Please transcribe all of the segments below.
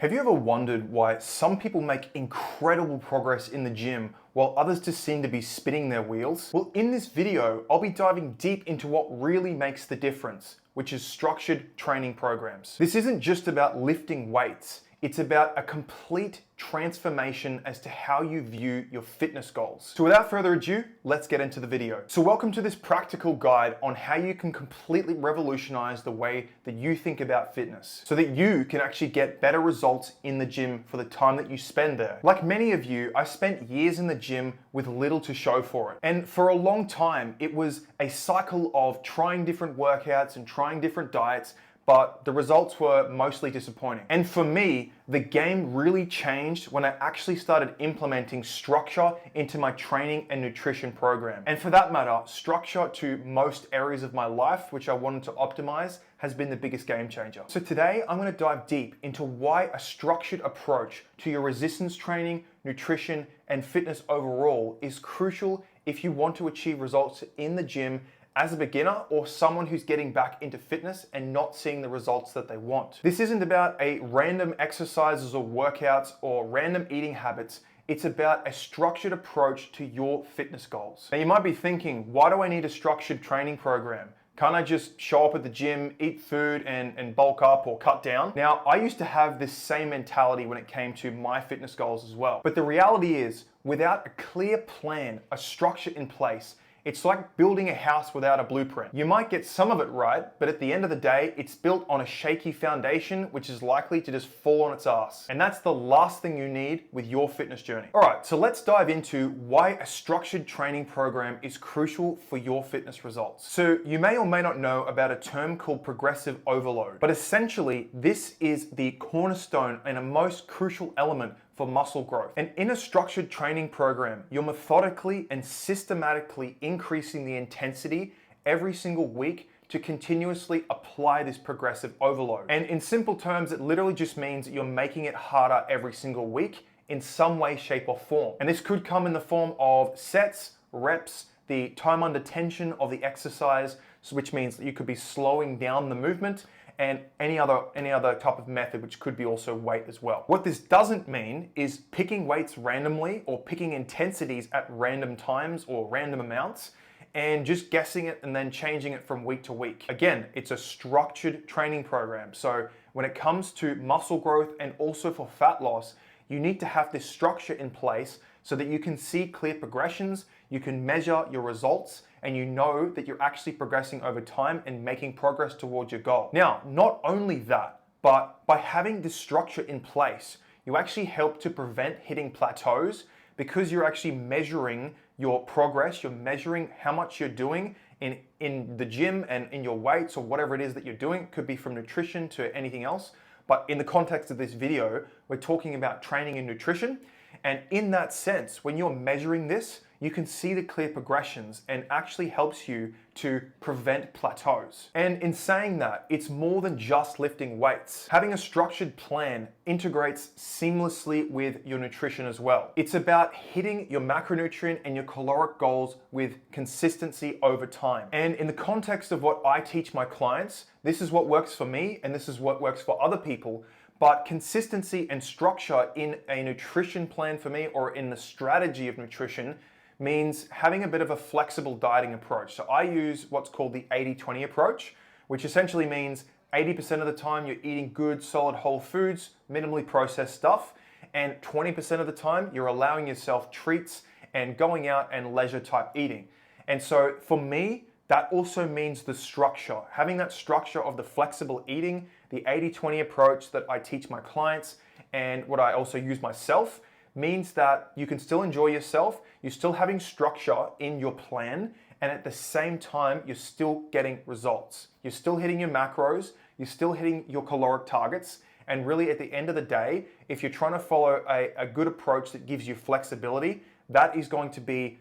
Have you ever wondered why some people make incredible progress in the gym while others just seem to be spinning their wheels? Well, in this video, I'll be diving deep into what really makes the difference, which is structured training programs. This isn't just about lifting weights. It's about a complete transformation as to how you view your fitness goals. So without further ado, let's get into the video. So welcome to this practical guide on how you can completely revolutionize the way that you think about fitness so that you can actually get better results in the gym for the time that you spend there. Like many of you, I spent years in the gym with little to show for it. And for a long time, it was a cycle of trying different workouts and trying different diets, but the results were mostly disappointing. And for me, the game really changed when I actually started implementing structure into my training and nutrition program. And for that matter, structure to most areas of my life, which I wanted to optimize, has been the biggest game changer. So today, I'm gonna dive deep into why a structured approach to your resistance training, nutrition, and fitness overall is crucial if you want to achieve results in the gym as a beginner or someone who's getting back into fitness and not seeing the results that they want. This isn't about a random exercises or workouts or random eating habits. It's about a structured approach to your fitness goals. Now you might be thinking, why do I need a structured training program? Can't I just show up at the gym, eat food and bulk up or cut down? Now, I used to have this same mentality when it came to my fitness goals as well. But the reality is, without a clear plan, a structure in place, it's like building a house without a blueprint. You might get some of it right, but at the end of the day, it's built on a shaky foundation, which is likely to just fall on its ass. And that's the last thing you need with your fitness journey. All right, so let's dive into why a structured training program is crucial for your fitness results. So you may or may not know about a term called progressive overload, but essentially this is the cornerstone and a most crucial element for muscle growth. And in a structured training program, you're methodically and systematically increasing the intensity every single week to continuously apply this progressive overload. And in simple terms, it literally just means that you're making it harder every single week in some way, shape, or form. And this could come in the form of sets, reps, the time under tension of the exercise, which means that you could be slowing down the movement, and any other type of method, which could be also weight as well. What this doesn't mean is picking weights randomly or picking intensities at random times or random amounts and just guessing it and then changing it from week to week. Again, it's a structured training program. So when it comes to muscle growth and also for fat loss, you need to have this structure in place so that you can see clear progressions, you can measure your results, and you know that you're actually progressing over time and making progress towards your goal. Now, not only that, but by having this structure in place, you actually help to prevent hitting plateaus because you're actually measuring your progress, you're measuring how much you're doing in the gym and in your weights or whatever it is that you're doing. It could be from nutrition to anything else. But in the context of this video, we're talking about training and nutrition. And in that sense, when you're measuring this, you can see the clear progressions and actually helps you to prevent plateaus. And in saying that, it's more than just lifting weights. Having a structured plan integrates seamlessly with your nutrition as well. It's about hitting your macronutrient and your caloric goals with consistency over time. And in the context of what I teach my clients, this is what works for me and this is what works for other people. But consistency and structure in a nutrition plan for me or in the strategy of nutrition means having a bit of a flexible dieting approach. So I use what's called the 80-20 approach, which essentially means 80% of the time you're eating good, solid whole foods, minimally processed stuff, and 20% of the time you're allowing yourself treats and going out and leisure type eating. And so for me, that also means the structure, having that structure of the flexible eating, the 80-20 approach that I teach my clients and what I also use myself means that you can still enjoy yourself, you're still having structure in your plan, and at the same time, you're still getting results. You're still hitting your macros, you're still hitting your caloric targets, and really at the end of the day, if you're trying to follow a good approach that gives you flexibility, that is going to be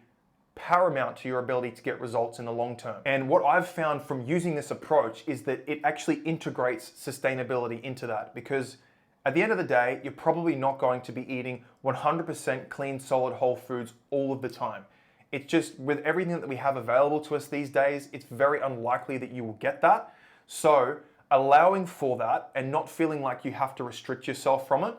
paramount to your ability to get results in the long term. And what I've found from using this approach is that it actually integrates sustainability into that because at the end of the day, you're probably not going to be eating 100% clean, solid, whole foods all of the time. It's just with everything that we have available to us these days, it's very unlikely that you will get that. So allowing for that and not feeling like you have to restrict yourself from it,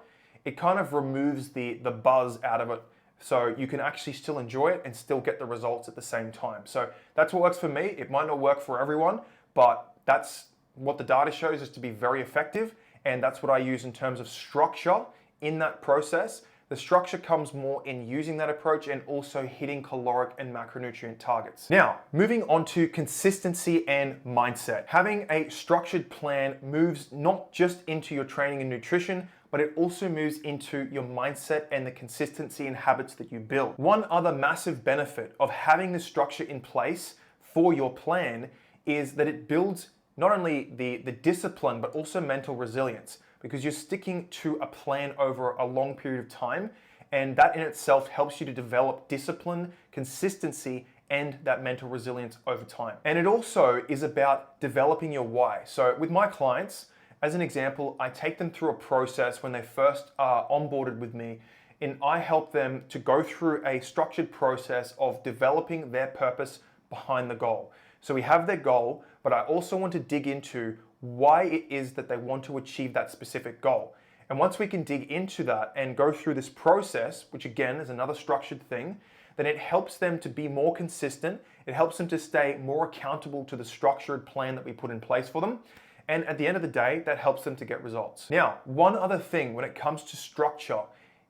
it kind of removes the buzz out of it. So you can actually still enjoy it and still get the results at the same time. So that's what works for me. It might not work for everyone, but that's what the data shows is to be very effective. And that's what I use in terms of structure in that process. The structure comes more in using that approach and also hitting caloric and macronutrient targets. Now, moving on to consistency and mindset. Having a structured plan moves not just into your training and nutrition, but it also moves into your mindset and the consistency and habits that you build. One other massive benefit of having this structure in place for your plan is that it builds not only the discipline, but also mental resilience, because you're sticking to a plan over a long period of time. And that in itself helps you to develop discipline, consistency, and that mental resilience over time. And it also is about developing your why. So with my clients, as an example, I take them through a process when they first are onboarded with me, and I help them to go through a structured process of developing their purpose behind the goal. So we have their goal, but I also want to dig into why it is that they want to achieve that specific goal. And once we can dig into that and go through this process, which again is another structured thing, then it helps them to be more consistent. It helps them to stay more accountable to the structured plan that we put in place for them. And at the end of the day, that helps them to get results. Now, one other thing when it comes to structure,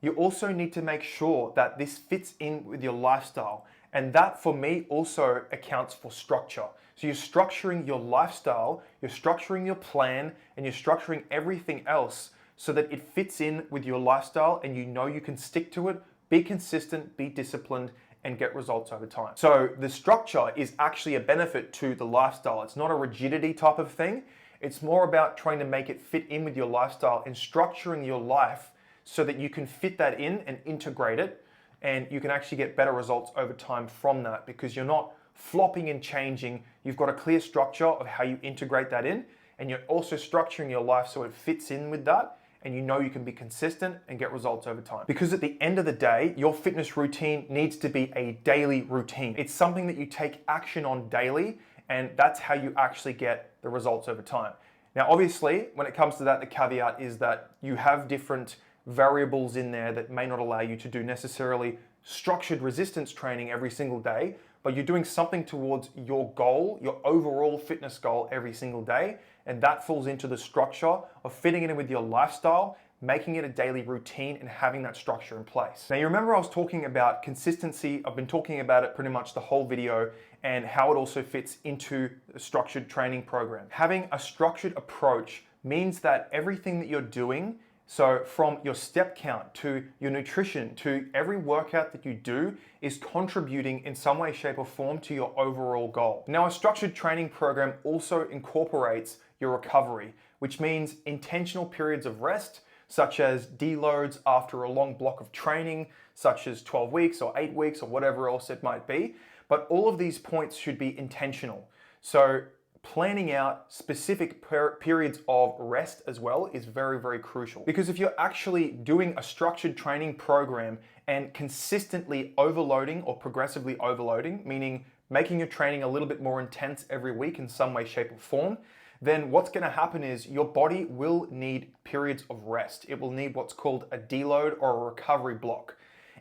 you also need to make sure that this fits in with your lifestyle. And that for me also accounts for structure. So you're structuring your lifestyle, you're structuring your plan, and you're structuring everything else so that it fits in with your lifestyle and you know you can stick to it, be consistent, be disciplined, and get results over time. So the structure is actually a benefit to the lifestyle. It's not a rigidity type of thing. It's more about trying to make it fit in with your lifestyle and structuring your life so that you can fit that in and integrate it, and you can actually get better results over time from that because you're not flopping and changing. You've got a clear structure of how you integrate that in, and you're also structuring your life so it fits in with that, and you know you can be consistent and get results over time. Because at the end of the day, your fitness routine needs to be a daily routine. It's something that you take action on daily, and that's how you actually get the results over time. Now, obviously, when it comes to that, the caveat is that you have different variables in there that may not allow you to do necessarily structured resistance training every single day, but you're doing something towards your goal, your overall fitness goal every single day, and that falls into the structure of fitting it in with your lifestyle, making it a daily routine and having that structure in place. Now, you remember I was talking about consistency. I've been talking about it pretty much the whole video and how it also fits into a structured training program. Having a structured approach means that everything that you're doing, so from your step count to your nutrition to every workout that you do, is contributing in some way, shape, or form to your overall goal. Now, a structured training program also incorporates your recovery, which means intentional periods of rest, such as deloads after a long block of training, such as 12 weeks or 8 weeks or whatever else it might be. But all of these points should be intentional. So planning out specific periods of rest as well is very, very crucial. Because if you're actually doing a structured training program and consistently overloading or progressively overloading, meaning making your training a little bit more intense every week in some way, shape, or form, then what's going to happen is your body will need periods of rest. It will need what's called a deload or a recovery block.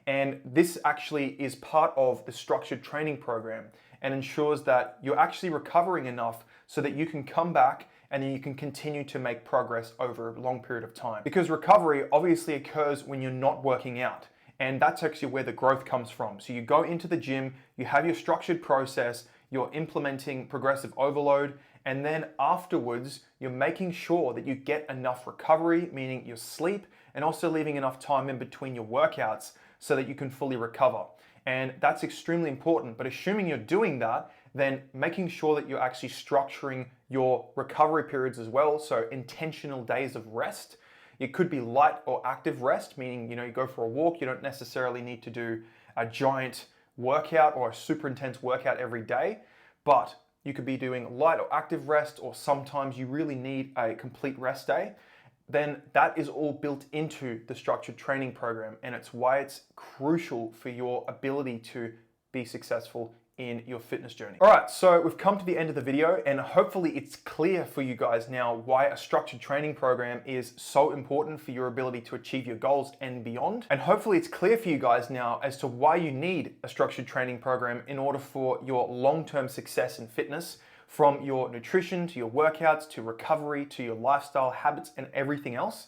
And this actually is part of the structured training program and ensures that you're actually recovering enough so that you can come back and then you can continue to make progress over a long period of time. Because recovery obviously occurs when you're not working out. And that's actually where the growth comes from. So you go into the gym, you have your structured process, you're implementing progressive overload, and then afterwards, you're making sure that you get enough recovery, meaning your sleep, and also leaving enough time in between your workouts so that you can fully recover. And that's extremely important. But assuming you're doing that, then making sure that you're actually structuring your recovery periods as well. So intentional days of rest. It could be light or active rest, meaning, you go for a walk. You don't necessarily need to do a giant workout or a super intense workout every day, but you could be doing light or active rest, or sometimes you really need a complete rest day. Then that is all built into the structured training program, and it's why it's crucial for your ability to be successful in your fitness journey. All right, so we've come to the end of the video, and hopefully it's clear for you guys now why a structured training program is so important for your ability to achieve your goals and beyond. And hopefully it's clear for you guys now as to why you need a structured training program in order for your long-term success in fitness, from your nutrition to your workouts to recovery to your lifestyle habits and everything else.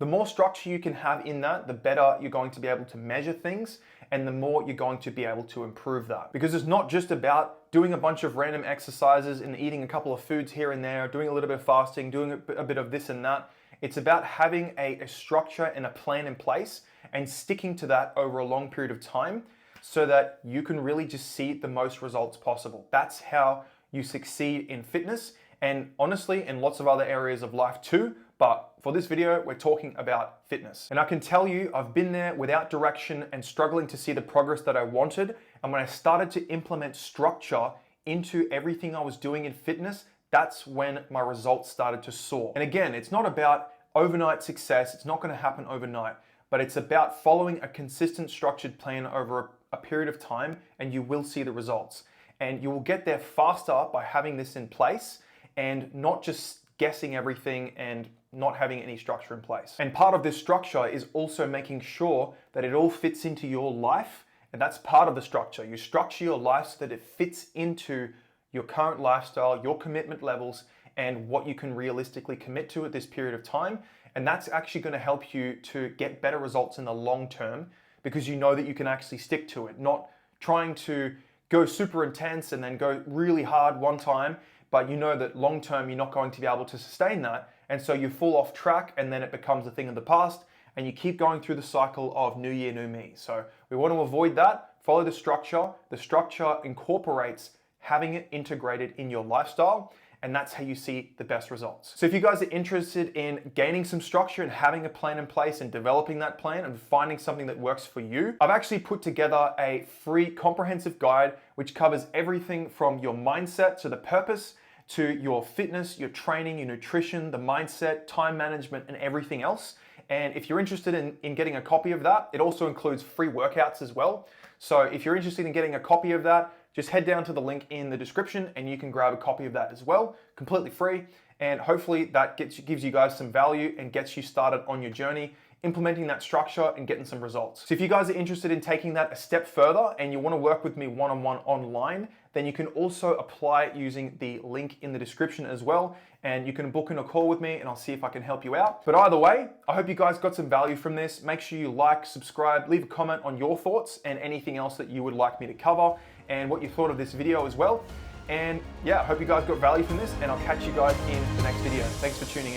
The more structure you can have in that, the better you're going to be able to measure things, and the more you're going to be able to improve that. Because it's not just about doing a bunch of random exercises and eating a couple of foods here and there, doing a little bit of fasting, doing a bit of this and that. It's about having a structure and a plan in place and sticking to that over a long period of time so that you can really just see the most results possible. That's how you succeed in fitness, and honestly, in lots of other areas of life too. But for this video, we're talking about fitness. And I can tell you, I've been there without direction and struggling to see the progress that I wanted. And when I started to implement structure into everything I was doing in fitness, that's when my results started to soar. And again, it's not about overnight success. It's not going to happen overnight, but it's about following a consistent structured plan over a period of time, and you will see the results. And you will get there faster by having this in place and not just guessing everything and not having any structure in place. And part of this structure is also making sure that it all fits into your life. And that's part of the structure. You structure your life so that it fits into your current lifestyle, your commitment levels, and what you can realistically commit to at this period of time. And that's actually going to help you to get better results in the long term, because you know that you can actually stick to it, not trying to go super intense and then go really hard one time, but you know that long term you're not going to be able to sustain that. And so you fall off track, and then it becomes a thing of the past, and you keep going through the cycle of new year, new me. So we want to avoid that. Follow the structure. The structure incorporates having it integrated in your lifestyle, and that's how you see the best results. So if you guys are interested in gaining some structure and having a plan in place and developing that plan and finding something that works for you, I've actually put together a free comprehensive guide which covers everything from your mindset to the purpose, to your fitness, your training, your nutrition, the mindset, time management, and everything else. And if you're interested in getting a copy of that, it also includes free workouts as well. So if you're interested in getting a copy of that, just head down to the link in the description and you can grab a copy of that as well, completely free. And hopefully that gives you guys some value and gets you started on your journey, implementing that structure and getting some results. So if you guys are interested in taking that a step further and you want to work with me one-on-one online, then you can also apply using the link in the description as well. And you can book in a call with me and I'll see if I can help you out. But either way, I hope you guys got some value from this. Make sure you like, subscribe, leave a comment on your thoughts and anything else that you would like me to cover and what you thought of this video as well. And yeah, I hope you guys got value from this, and I'll catch you guys in the next video. Thanks for tuning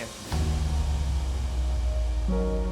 in.